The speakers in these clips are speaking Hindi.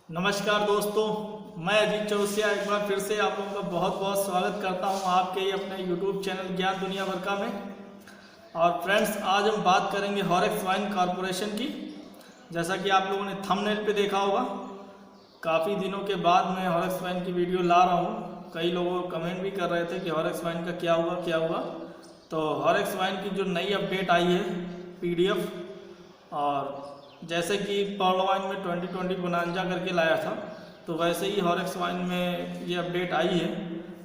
नमस्कार दोस्तों, मैं अजीत चौरसिया एक बार फिर से आप लोगों का बहुत बहुत स्वागत करता हूं आपके ही अपने YouTube चैनल ज्ञान दुनिया भर का में। और फ्रेंड्स, आज हम बात करेंगे हॉरेक्स वाइन कॉरपोरेशन की। जैसा कि आप लोगों ने थंबनेल पे देखा होगा, काफ़ी दिनों के बाद मैं हॉरेक्स वाइन की वीडियो ला रहा हूँ। कई लोग कमेंट भी कर रहे थे कि हॉरेक्स वाइन का क्या हुआ। तो हॉरेक्स वाइन की जो नई अपडेट आई है PDF, और जैसे कि पर्ल वाइन में 2020 बोनांजा करके लाया था, तो वैसे ही हॉरेक्स वाइन में ये अपडेट आई है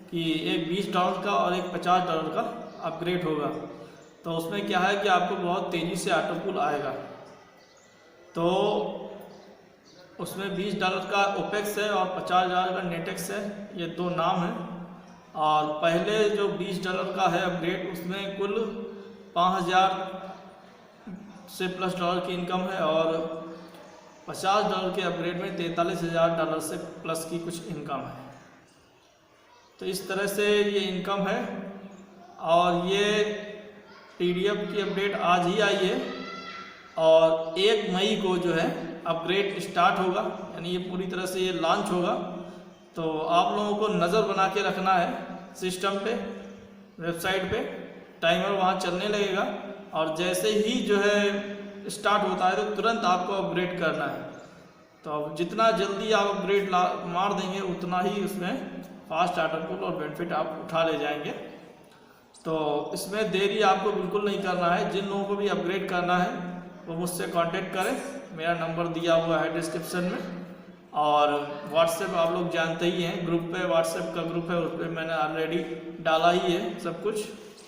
कि एक $20 का और एक $50 का अपग्रेड होगा। तो उसमें क्या है कि आपको बहुत तेज़ी से ऑटो पुल आएगा। तो उसमें $20 का ओपेक्स है और $50 का नेटेक्स है, ये दो नाम हैं। और पहले जो $20 का है अपग्रेड, उसमें कुल 5,000 से प्लस डॉलर की इनकम है, और $50 के अपग्रेड में $43,000 से प्लस की कुछ इनकम है। तो इस तरह से ये इनकम है। और ये PDF की अपडेट आज ही आई है, और 1 मई को जो है अपग्रेड स्टार्ट होगा, यानी ये पूरी तरह से ये लॉन्च होगा। तो आप लोगों को नज़र बना के रखना है सिस्टम पे, वेबसाइट पे टाइमर वहाँ चलने लगेगा, और जैसे ही जो है स्टार्ट होता है तो तुरंत आपको अपग्रेड करना है। तो अब जितना जल्दी आप अपग्रेड मार देंगे, उतना ही उसमें फास्ट ऑटो पुल और बेनिफिट आप उठा ले जाएंगे। तो इसमें देरी आपको बिल्कुल नहीं करना है। जिन लोगों को भी अपग्रेड करना है वो मुझसे कांटेक्ट करें, मेरा नंबर दिया हुआ है डिस्क्रिप्शन में। और व्हाट्सएप आप लोग जानते ही हैं, ग्रुप पे व्हाट्सएप का ग्रुप है, उस पर मैंने ऑलरेडी डाला ही है सब कुछ,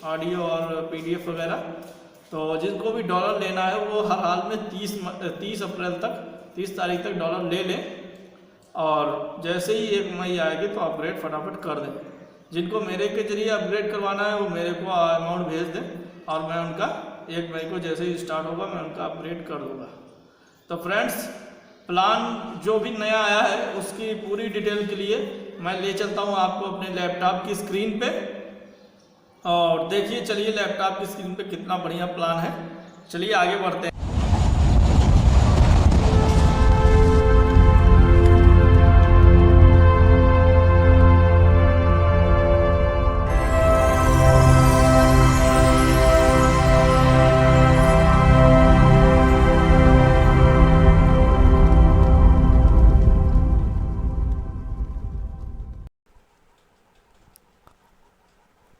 ऑडियो और PDF वगैरह। तो जिनको भी डॉलर लेना है वो हर हाल में 30 अप्रैल तक, 30 तारीख तक डॉलर ले लें, और जैसे ही 1 मई आएगी तो अपग्रेड फटाफट कर दें। जिनको मेरे के जरिए अपग्रेड करवाना है वो मेरे को अमाउंट भेज दें, और मैं उनका 1 मई को जैसे ही स्टार्ट होगा मैं उनका अपग्रेड कर दूँगा। तो फ्रेंड्स, प्लान जो भी नया आया है उसकी पूरी डिटेल के लिए मैं ले चलता हूँ आपको अपने लैपटॉप की स्क्रीन पे। और देखिए, चलिए लैपटॉप की स्क्रीन पे कितना बढ़िया प्लान है। चलिए आगे बढ़ते हैं।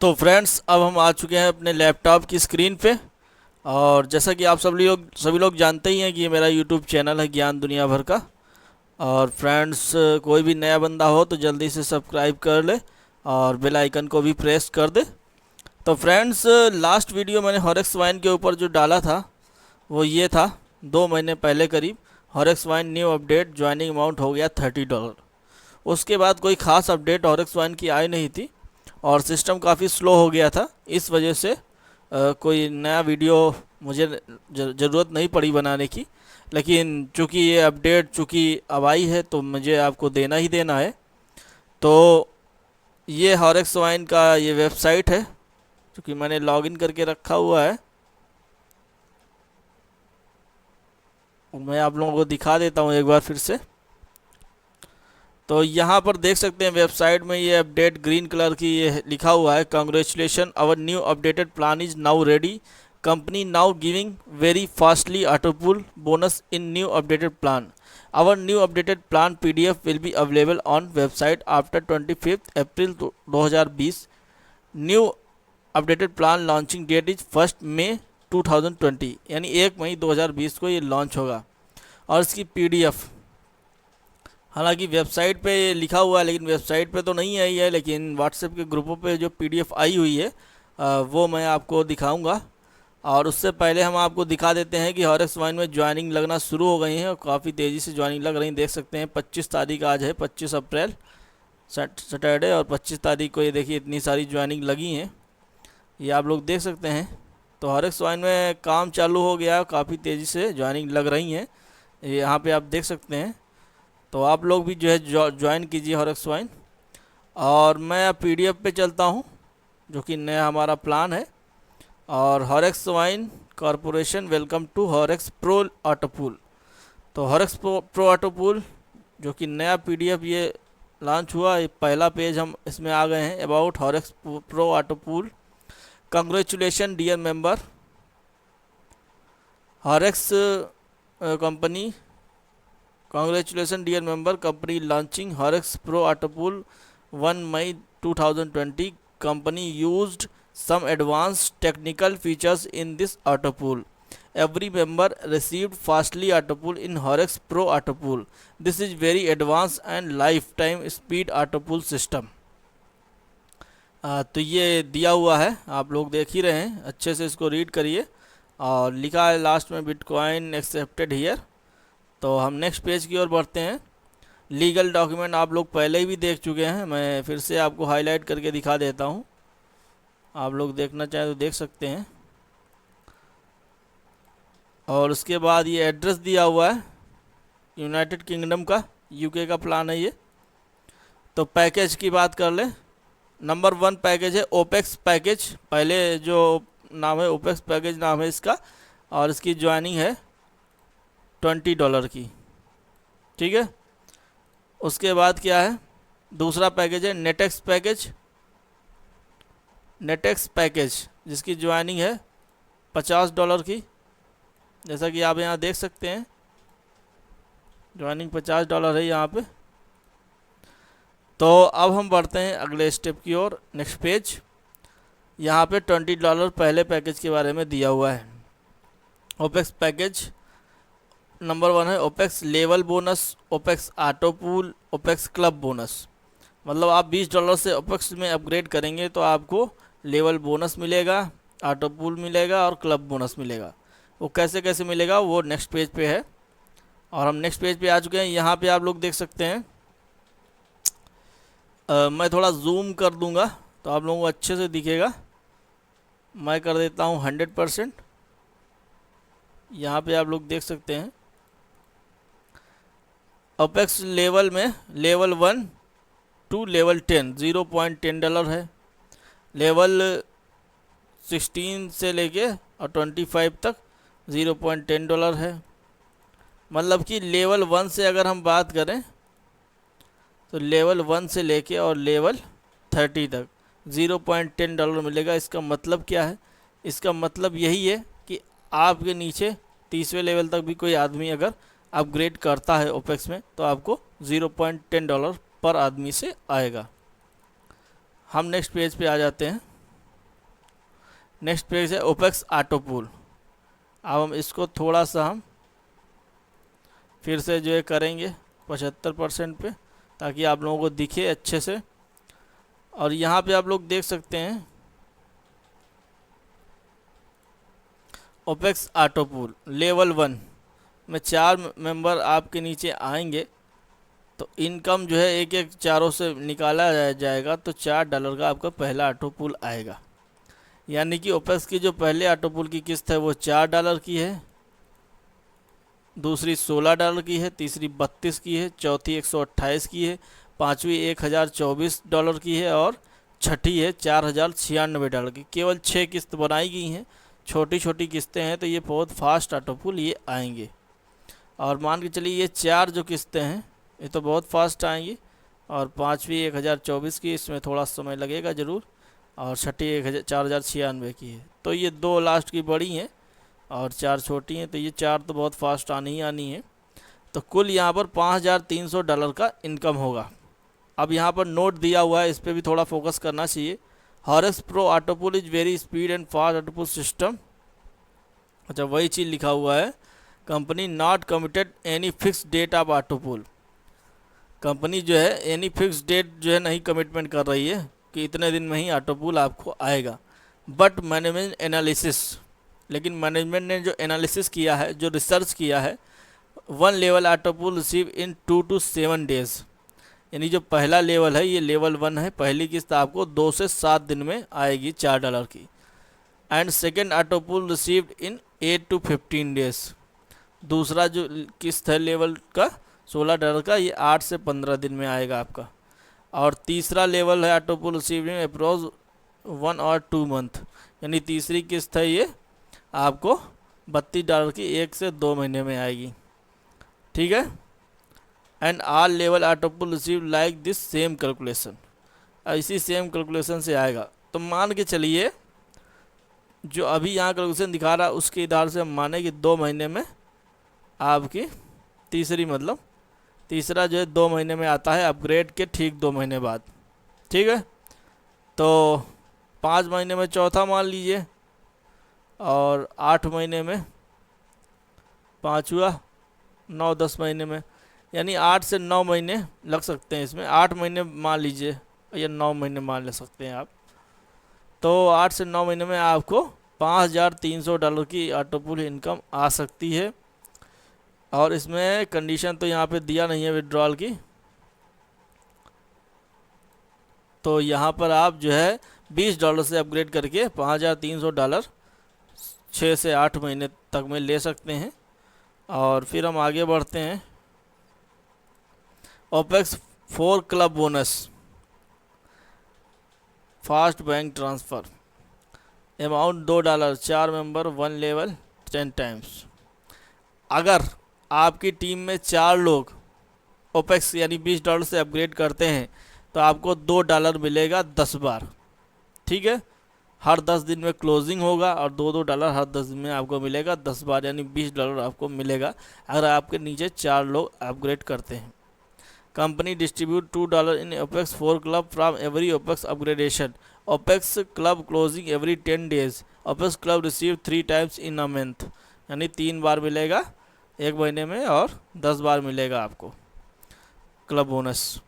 तो फ्रेंड्स, अब हम आ चुके हैं अपने लैपटॉप की स्क्रीन पे। और जैसा कि आप सभी लोग जानते ही हैं कि ये मेरा यूट्यूब चैनल है ज्ञान दुनिया भर का। और फ्रेंड्स, कोई भी नया बंदा हो तो जल्दी से सब्सक्राइब कर ले और बेल आइकन को भी प्रेस कर दे। तो फ्रेंड्स, लास्ट वीडियो मैंने हॉरेक्स वाइन के ऊपर जो डाला था वो ये था, 2 महीने पहले करीब। Horex wine new update, joining amount हो गया $30। उसके बाद कोई ख़ास अपडेट हॉरेक्स वाइन की आई नहीं थी, और सिस्टम काफ़ी स्लो हो गया था। इस वजह से कोई नया वीडियो मुझे ज़रूरत नहीं पड़ी बनाने की। लेकिन चूँकि ये अपडेट अब आई है तो मुझे आपको देना ही देना है। तो ये हॉरेक्स वाइन का ये वेबसाइट है, क्योंकि मैंने लॉगिन करके रखा हुआ है। मैं आप लोगों को दिखा देता हूँ एक बार फिर से। तो यहाँ पर देख सकते हैं वेबसाइट में ये अपडेट ग्रीन कलर की ये लिखा हुआ है, congratulation, our new updated plan is now ready, company now giving very fastly auto pull bonus in new updated plan, our new updated plan PDF will be available on website after 25 April 2020, new updated plan launching date is 1 May 2020, यानी 1 मई 2020 को ये लॉन्च होगा। और इसकी PDF, हालांकि वेबसाइट पे लिखा हुआ है लेकिन वेबसाइट पे तो नहीं आई है, लेकिन व्हाट्सएप के ग्रुपों पे जो PDF आई हुई है वो मैं आपको दिखाऊंगा। और उससे पहले हम आपको दिखा देते हैं कि हॉरेक्स वाइन में ज्वाइनिंग लगना शुरू हो गई हैं, और काफ़ी तेज़ी से ज्वाइनिंग लग रही है। देख सकते हैं 25 तारीख आज है, 25 अप्रैल सैटरडे, और 25 तारीख को ये देखिए इतनी सारी ज्वाइनिंग लगी हैं, ये आप लोग देख सकते हैं। तो हॉरेक्स वाइन में काम चालू हो गया, काफ़ी तेज़ी से ज्वाइनिंग लग रही हैं, यहाँ पर आप देख सकते हैं। तो आप लोग भी जो है ज्वाइन कीजिए हॉरेक्स वाइन। और मैं अब PDF पे चलता हूँ, जो कि नया हमारा प्लान है। और Horex wine corporation welcome to Horex pro auto pool. तो हॉरेक्स प्रो ऑटो पुल जो कि नया PDF ये लॉन्च हुआ, ये पहला पेज हम इसमें आ गए हैं। About Horex pro auto pool, congratulation dear member, Horex company, congratulations dear member, company launching Horex Pro Auto Pool 1 May 2020. Company used some advanced technical features in this auto pool. Every member received fastly auto pool in Horex Pro Auto Pool. This is very advanced and lifetime speed auto pool system. तो ये दिया हुआ है, आप लोग देख ही रहे हैं, अच्छे से इसको रीड करिए। और लिखा है लास्ट में बिटकॉइन एक्सेप्टेड हियर। तो हम नेक्स्ट पेज की ओर बढ़ते हैं। लीगल डॉक्यूमेंट आप लोग पहले ही भी देख चुके हैं, मैं फिर से आपको हाईलाइट करके दिखा देता हूं, आप लोग देखना चाहें तो देख सकते हैं। और उसके बाद ये एड्रेस दिया हुआ है, यूनाइटेड किंगडम का, यूके का प्लान है ये। तो पैकेज की बात कर ले, नंबर 1 पैकेज है ओपेक्स पैकेज, पहले जो नाम है ओपेक्स पैकेज नाम है इसका, और इसकी ज्वाइनिंग है $20 की, ठीक है। उसके बाद क्या है, दूसरा पैकेज है नेटेक्स पैकेज, नेटेक्स पैकेज जिसकी ज्वाइनिंग है $50 की, जैसा कि आप यहाँ देख सकते हैं, ज्वाइनिंग $50 है यहाँ पे। तो अब हम बढ़ते हैं अगले स्टेप की ओर, नेक्स्ट पेज। यहाँ पे $20 पहले पैकेज के बारे में दिया हुआ है। ओपेक्स पैकेज नंबर 1 है opex level bonus, opex auto pool, opex club bonus. मतलब आप $20 से ओपेक्स में अपग्रेड करेंगे तो आपको लेवल बोनस मिलेगा, ऑटो पूल मिलेगा और क्लब बोनस मिलेगा। वो कैसे कैसे मिलेगा वो नेक्स्ट पेज पे है। और हम नेक्स्ट पेज पे आ चुके हैं। यहाँ पे आप लोग देख सकते हैं, मैं थोड़ा जूम कर दूंगा तो आप लोगों को अच्छे से दिखेगा। मैं कर देता हूँ 100%। यहाँ पे आप लोग देख सकते हैं ओपेक्स लेवल में लेवल 1 टू लेवल 10 $0.10 है, लेवल 16 से लेके और 25 तक $0.10 है। मतलब कि लेवल 1 से अगर हम बात करें तो लेवल 1 से लेके और लेवल 30 तक $0.10 मिलेगा। इसका मतलब क्या है, इसका मतलब यही है कि आपके नीचे 30वें लेवल तक भी कोई आदमी अगर अपग्रेड करता है ओपेक्स में तो आपको $0.10 पर आदमी से आएगा। हम नेक्स्ट पेज पे आ जाते हैं। नेक्स्ट पेज है ओपेक्स ऑटो पूल। अब हम इसको थोड़ा सा हम फिर से जो है करेंगे 75% पे, ताकि आप लोगों को दिखे अच्छे से। और यहाँ पे आप लोग देख सकते हैं ओपेक्स ऑटो पूल लेवल 1 में 4 मेंबर आपके नीचे आएंगे तो इनकम जो है एक एक चारों से निकाला जाएगा तो $4 का आपका पहला ऑटो पूल आएगा। यानी कि ओपेक्स की जो पहले ऑटो पूल की किस्त है वो $4 की है, दूसरी $16 की है, तीसरी 32 की है, चौथी 128 की है, पांचवी $1024 की है और छठी है $4096 की। केवल 6 किस्त बनाई गई हैं, छोटी छोटी किस्तें हैं, तो ये बहुत फास्ट ऑटो पूल ये आएंगे। और मान के चलिए ये 4 जो किस्तें हैं ये तो बहुत फास्ट आएंगी, और पांचवी 1024 की, इसमें थोड़ा समय लगेगा ज़रूर, और छठी 4096 की है। तो ये 2 लास्ट की बड़ी हैं और 4 छोटी हैं, तो ये 4 तो बहुत फास्ट आनी ही आनी है। तो कुल यहाँ पर $5300 का इनकम होगा। अब यहाँ पर नोट दिया हुआ है, इस पर भी थोड़ा फोकस करना चाहिए। Horex pro auto pool is very speed and fast auto pool system. अच्छा, वही चीज़ लिखा हुआ है, company not committed any fix date of auto pool. Company जो है एनी फिक्स डेट जो है नहीं कमिटमेंट कर रही है कि इतने दिन में ही ऑटो पूल आपको आएगा, बट मैनेजमेंट एनालिसिस, लेकिन मैनेजमेंट ने जो एनालिसिस किया है, जो रिसर्च किया है, 1 level auto pool receive in 2 to 7 days. यानी जो पहला लेवल है ये लेवल 1 है, पहली किस्त आपको 2 से 7 दिन में आएगी $4 की। And second auto pool received in 8 to 15 days. दूसरा जो किस्त है लेवल का $16 का, ये 8 से 15 दिन में आएगा आपका। और तीसरा लेवल है auto pool received in approaches 1 or 2 month. यानी तीसरी किस्त है ये आपको $32 की 1 से 2 महीने में आएगी। ठीक है, and all level ऑटोपुल receive like this same calculation. इसी सेम कैलकुलेशन से आएगा। तो मान के चलिए जो अभी यहाँ कैलकुलेशन दिखा रहा है उसके आधार से हम माने कि 2 महीने में आपकी तीसरा जो है 2 महीने में आता है अपग्रेड के ठीक 2 महीने बाद। ठीक है, तो 5 महीने में चौथा मान लीजिए, और 8 महीने में पाँचवा, 9-10 महीने में, यानी 8 से 9 महीने लग सकते हैं इसमें। 8 महीने मान लीजिए या 9 महीने मान ले सकते हैं आप। तो 8 से 9 महीने में आपको $5,300 की ऑटोपुल इनकम आ सकती है। और इसमें कंडीशन तो यहाँ पे दिया नहीं है विड्रॉल की, तो यहाँ पर आप जो है $20 से अपग्रेड करके $5,300 6 से 8 महीने तक में ले सकते हैं। और फिर हम आगे बढ़ते हैं। Opex 4 club bonus, fast bank transfer, amount $2, 4 member 1 level 10 times. अगर आपकी टीम में 4 लोग ओपेक्स यानी $20 से अपग्रेड करते हैं तो आपको $2 मिलेगा 10 बार। ठीक है, हर 10 दिन में क्लोजिंग होगा और $2 हर 10 दिन में आपको मिलेगा 10 बार, यानी $20 आपको मिलेगा अगर आपके नीचे 4 लोग अपग्रेड करते हैं। Company distribute $2 in opex 4 club from every opex upgradation. Opex club closing every 10 days. Opex club receive 3 times in a month, यानी 3 बार मिलेगा 1 महीने में और 10 बार मिलेगा आपको क्लब बोनस।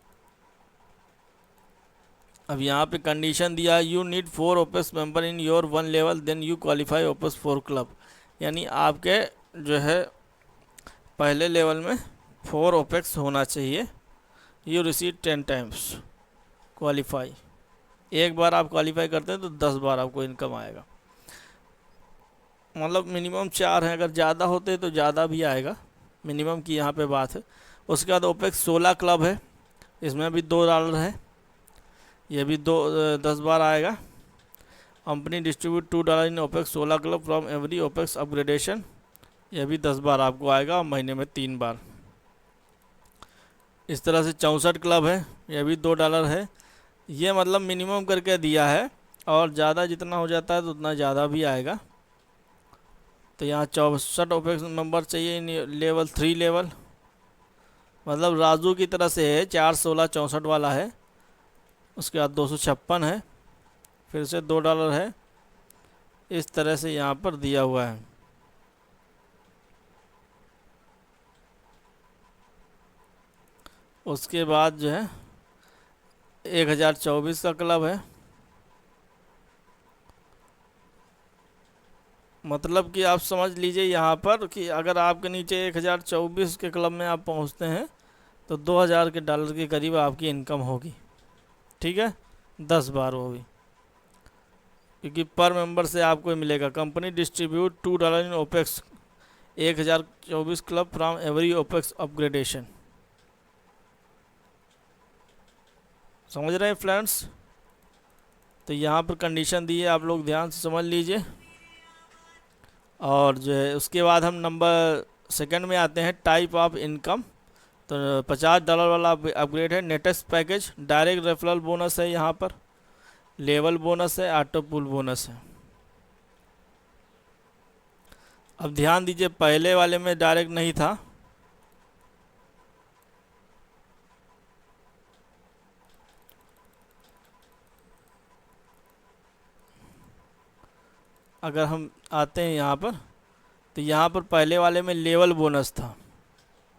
अब यहाँ पे कंडीशन दिया है, you need 4 opex member in your 1 level then you qualify opex 4 club. यानी आपके जो है पहले लेवल में 4 ओपेक्स होना चाहिए। यू रिसीव 10 टाइम्स क्वालिफाई, एक बार आप क्वालिफाई करते हैं तो 10 बार आपको इनकम आएगा। मतलब मिनिमम 4 है, अगर ज़्यादा होते तो ज़्यादा भी आएगा, मिनिमम की यहाँ पे बात है। उसके बाद ओपेक्स 16 क्लब है, इसमें भी $2 है, ये भी 10 बार आएगा। Company distribute $2 in opex 16 club from every opex upgradation, यह भी 10 बार आपको आएगा, महीने में 3 बार। इस तरह से 64 क्लब है, यह भी $2 है। ये मतलब मिनिमम करके दिया है, और ज़्यादा जितना हो जाता है तो उतना ज़्यादा भी आएगा। तो यहाँ 64 ओपेक्स मेंबर चाहिए इन लेवल 3 लेवल, मतलब राजू की तरह से है, 4, 16, 64 वाला है। उसके बाद 256 है, फिर से $2 है। इस तरह से यहाँ पर दिया हुआ है। उसके बाद जो है 1024 का क्लब है, मतलब कि आप समझ लीजिए यहाँ पर कि अगर आपके नीचे 1024 के क्लब में आप पहुँचते हैं तो $2000 के करीब आपकी इनकम होगी। ठीक है, 10 बार होगी, क्योंकि पर मेंबर से आपको मिलेगा। Company distribute $2 in opex 1024 club from every opex upgradation. समझ रहे हैं फ्रेंड्स? तो यहाँ पर कंडीशन दी है, आप लोग ध्यान से समझ लीजिए। और जो है उसके बाद हम नंबर 2 में आते हैं, टाइप ऑफ इनकम। तो $50 वाला अपग्रेड है, नेटेस्ट पैकेज, डायरेक्ट रेफरल बोनस है, यहाँ पर लेवल बोनस है, ऑटो पुल बोनस है। अब ध्यान दीजिए, पहले वाले में डायरेक्ट नहीं था, अगर हम आते हैं यहाँ पर तो यहाँ पर पहले वाले में लेवल बोनस था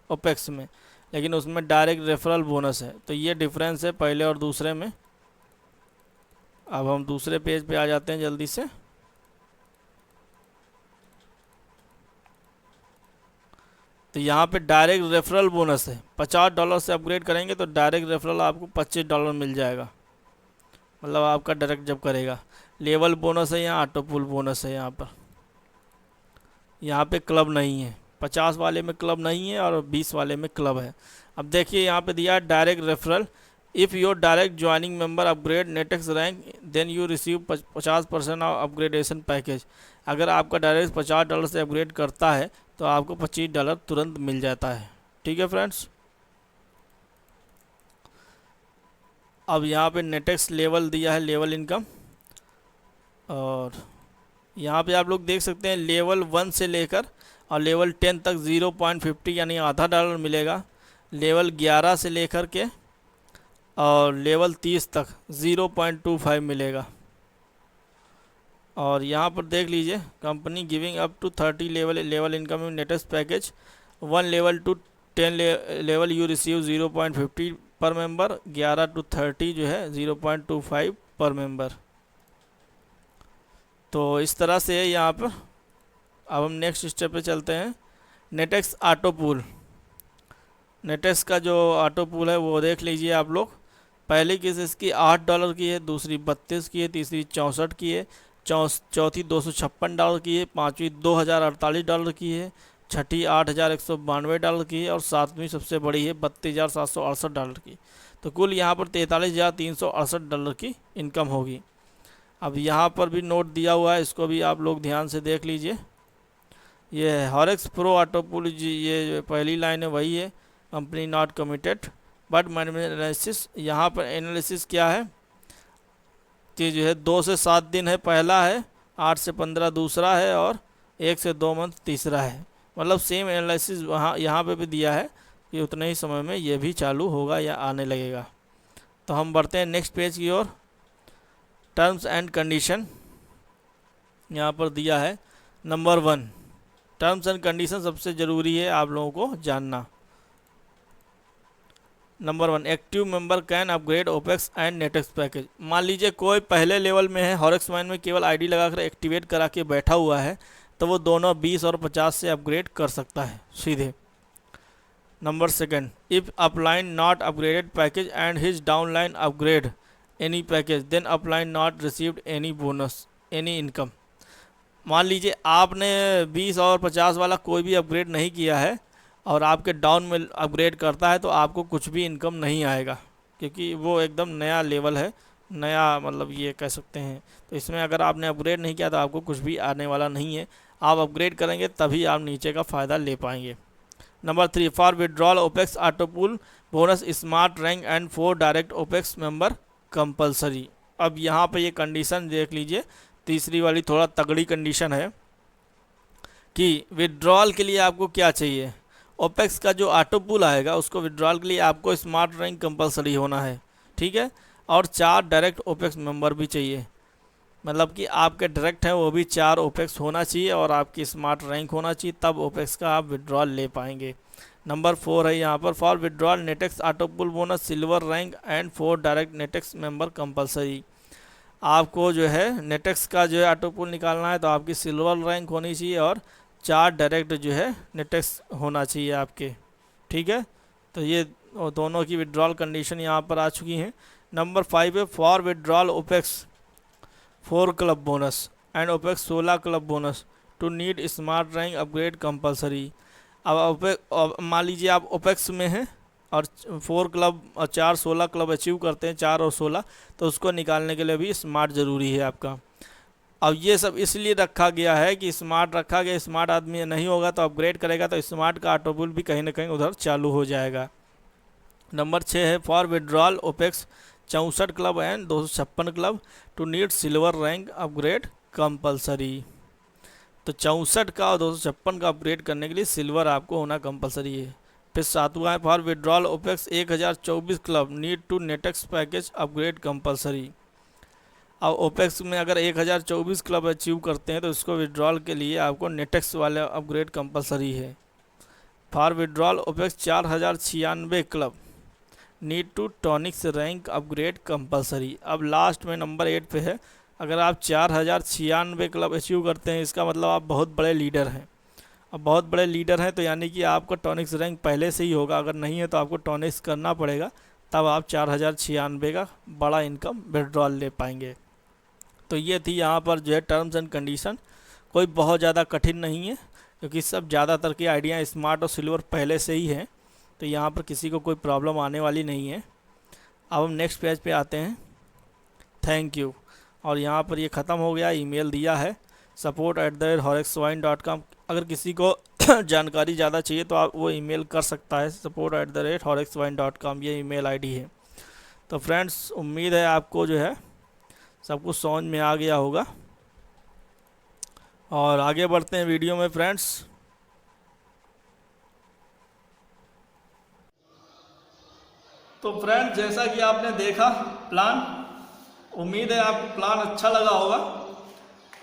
ओपेक्स में, लेकिन उसमें डायरेक्ट रेफरल बोनस है। तो ये डिफरेंस है पहले और दूसरे में। अब हम दूसरे पेज पे आ जाते हैं जल्दी से। तो यहाँ पे डायरेक्ट रेफरल बोनस है, $50 से अपग्रेड करेंगे तो डायरेक्ट रेफरल आपको $25 मिल जाएगा, मतलब आपका डायरेक्ट जब करेगा। लेवल बोनस है, यहाँ ऑटो पुल बोनस है। यहाँ पे क्लब नहीं है, 50 वाले में क्लब नहीं है और 20 वाले में क्लब है। अब देखिए यहाँ पे दिया है direct referral, if your direct joining member upgrade Netex rank then you receive 50% of upgradation package. अगर आपका डायरेक्ट $50 से अपग्रेड करता है तो आपको $25 तुरंत मिल जाता है। ठीक है फ्रेंड्स। अब यहाँ पे नेटेक्स लेवल दिया है, लेवल इनकम, और यहाँ पे आप लोग देख सकते हैं लेवल 1 से लेकर और लेवल 10 तक 0.50 यानी आधा डॉलर मिलेगा। लेवल 11 से लेकर के और लेवल 30 तक 0.25 मिलेगा। और यहाँ पर देख लीजिए company giving up to 30 level income in Netex package 1 level to 10 level you receive 0.50 per member, 11 to 30 जो है 0.25 पर मेंबर। तो इस तरह से है यहाँ पर। अब हम नेक्स्ट स्टेप पे चलते हैं। नेटेक्स ऑटो पूल, नेटेक्स का जो ऑटो पूल है वो देख लीजिए आप लोग। पहली किस्त इसकी $8 की है, दूसरी 32 की है, तीसरी 64 की है, चौथी $256 की है, पाँचवीं $2048 की है, छठी $8192 की है और सातवीं सबसे बड़ी है $32,768 की। तो कुल यहाँ पर $43,368 की इनकम होगी। अब यहाँ पर भी नोट दिया हुआ है, इसको भी आप लोग ध्यान से देख लीजिए। ये है हॉरेक्स प्रो ऑटो पूल जी, ये पहली लाइन है वही है, company not committed but management analysis. यहाँ पर एनालिसिस क्या है कि जो है 2 से 7 दिन है पहला है, 8 से 15 दूसरा है और 1 से 2 मंथ तीसरा है। मतलब सेम एनालिसिस वहाँ यहाँ पे भी दिया है कि उतने ही समय में ये भी चालू होगा या आने लगेगा। तो हम बढ़ते हैं नेक्स्ट पेज की ओर। टर्म्स एंड कंडीशन यहाँ पर दिया है। नंबर 1, टर्म्स एंड कंडीशन सबसे ज़रूरी है आप लोगों को जानना। Number 1, active member can upgrade Opex and Netex package. मान लीजिए कोई पहले लेवल में है, हॉरेक्स माइन में केवल आईडी लगाकर एक्टिवेट करा के बैठा हुआ है, तो वो दोनों 20 और 50 से अपग्रेड कर सकता है सीधे। Number 2, if upline not upgraded package and his downline upgrade any package then upline not received any bonus any income. मान लीजिए आपने 20 और 50 वाला कोई भी अपग्रेड नहीं किया है और आपके डाउन में अपग्रेड करता है तो आपको कुछ भी इनकम नहीं आएगा, क्योंकि वो एकदम नया लेवल है, नया मतलब ये कह सकते हैं। तो इसमें अगर आपने अपग्रेड नहीं किया तो आपको कुछ भी आने वाला नहीं है। आप अपग्रेड करेंगे तभी आप नीचे का फ़ायदा ले पाएंगे। Number 3, for withdrawal opex auto pool bonus smart rank and 4 direct opex member compulsory. अब यहाँ पे ये कंडीशन देख लीजिए, तीसरी वाली थोड़ा तगड़ी कंडीशन है कि विड्रॉल के लिए आपको क्या चाहिए। ओपेक्स का जो ऑटो पूल आएगा उसको विड्रॉल के लिए आपको स्मार्ट रैंक कंपलसरी होना है, ठीक है, और 4 डायरेक्ट ओपेक्स मेंबर भी चाहिए। मतलब कि आपके डायरेक्ट हैं वो भी 4 ओपेक्स होना चाहिए और आपकी स्मार्ट रैंक होना चाहिए, तब ओपेक्स का आप विड्रॉल ले पाएंगे। नंबर 4 है यहाँ पर, for withdrawal Netex auto pool bonus silver rank and 4 direct Netex member compulsory. आपको जो है नेटेक्स का जो है ऑटो पूल निकालना है तो आपकी सिल्वर रैंक होनी चाहिए और 4 डायरेक्ट जो है नेटेक्स होना चाहिए आपके, ठीक है। तो ये दोनों की विड्रॉल कंडीशन यहाँ पर आ चुकी हैं। नंबर 5 है, for withdrawal opex 4 club bonus and opex 16 club bonus to need smart rank upgrade compulsory. अब मान लीजिए आप ओपेक्स में हैं और 4 क्लब और 4 16 क्लब अचीव करते हैं, 4 और 16, तो उसको निकालने के लिए भी स्मार्ट ज़रूरी है आपका। अब ये सब इसलिए रखा गया है कि स्मार्ट रखा गया, स्मार्ट आदमी नहीं होगा तो अपग्रेड करेगा तो स्मार्ट का ऑटो पूल भी कहीं ना कहीं उधर चालू हो जाएगा। नंबर 6 है, for withdrawal opex 64 club and 256 club to need silver rank upgrade compulsory. तो 64 का और 256 का अपग्रेड करने के लिए सिल्वर आपको होना कंपलसरी है। फिर 7वां है, for withdrawal Opex 1024 club need to Netex package upgrade compulsory. अब ओपेक्स में अगर 1024 क्लब अचीव करते हैं तो इसको विड्रॉल के लिए आपको नेटेक्स वाले अपग्रेड कंपलसरी है। For withdrawal opex 4096 club need to tonics rank upgrade compulsory. अब लास्ट में नंबर 8 पे है, अगर आप 4096 क्लब अचीव करते हैं इसका मतलब आप बहुत बड़े लीडर हैं। अब बहुत बड़े लीडर हैं तो यानी कि आपका टॉनिक्स रैंक पहले से ही होगा, अगर नहीं है तो आपको टॉनिक्स करना पड़ेगा, तब आप 4096 का बड़ा इनकम विड्रॉल ले पाएंगे। तो ये थी यहाँ पर जो है टर्म्स एंड कंडीशन, कोई बहुत ज़्यादा कठिन नहीं है क्योंकि सब ज़्यादातर की आइडिया स्मार्ट और सिल्वर पहले से ही है, तो यहाँ पर किसी को कोई प्रॉब्लम आने वाली नहीं है। अब हम नेक्स्ट पेज पे आते हैं। Thank you. और यहाँ पर ये ख़त्म हो गया, ईमेल दिया है support@horexwine.com। अगर किसी को जानकारी ज़्यादा चाहिए तो आप वो ईमेल कर सकता है support@horexwine.com, ये ईमेल आईडी है। तो फ्रेंड्स उम्मीद है आपको जो है सब कुछ समझ में आ गया होगा, और आगे बढ़ते हैं वीडियो में फ्रेंड्स। तो फ्रेंड्स जैसा कि आपने देखा प्लान, उम्मीद है आपको प्लान अच्छा लगा होगा,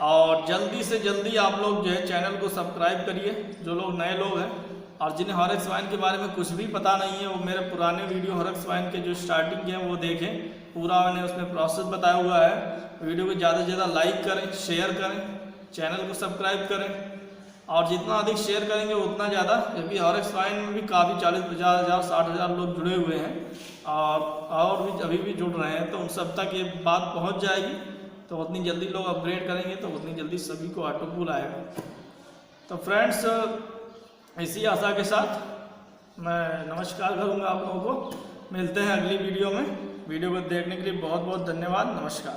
और जल्दी से जल्दी आप लोग जो है चैनल को सब्सक्राइब करिए, जो लोग नए लोग हैं, और जिन्हें हॉरेक्स वाइन के बारे में कुछ भी पता नहीं है वो मेरे पुराने वीडियो हॉरेक्स वाइन के जो स्टार्टिंग के हैं वो देखें, पूरा मैंने उसमें प्रोसेस बताया हुआ है। वीडियो को ज़्यादा से ज़्यादा लाइक करें, शेयर करें, चैनल को सब्सक्राइब करें, और जितना अधिक शेयर करेंगे उतना ज़्यादा, क्योंकि हॉरेक्स वाइन में भी काफ़ी 40-50 हज़ार 60 हज़ार लोग जुड़े हुए हैं, और भी अभी भी जुड़ रहे हैं, तो उन सब तक ये बात पहुँच जाएगी, तो उतनी जल्दी लोग अपग्रेड करेंगे तो उतनी जल्दी सभी को ऑटो कूल आएगा। तो फ्रेंड्स इसी आशा के साथ मैं नमस्कार करूँगा आप लोगों को। मिलते हैं अगली वीडियो में। वीडियो को देखने के लिए बहुत बहुत धन्यवाद। नमस्कार।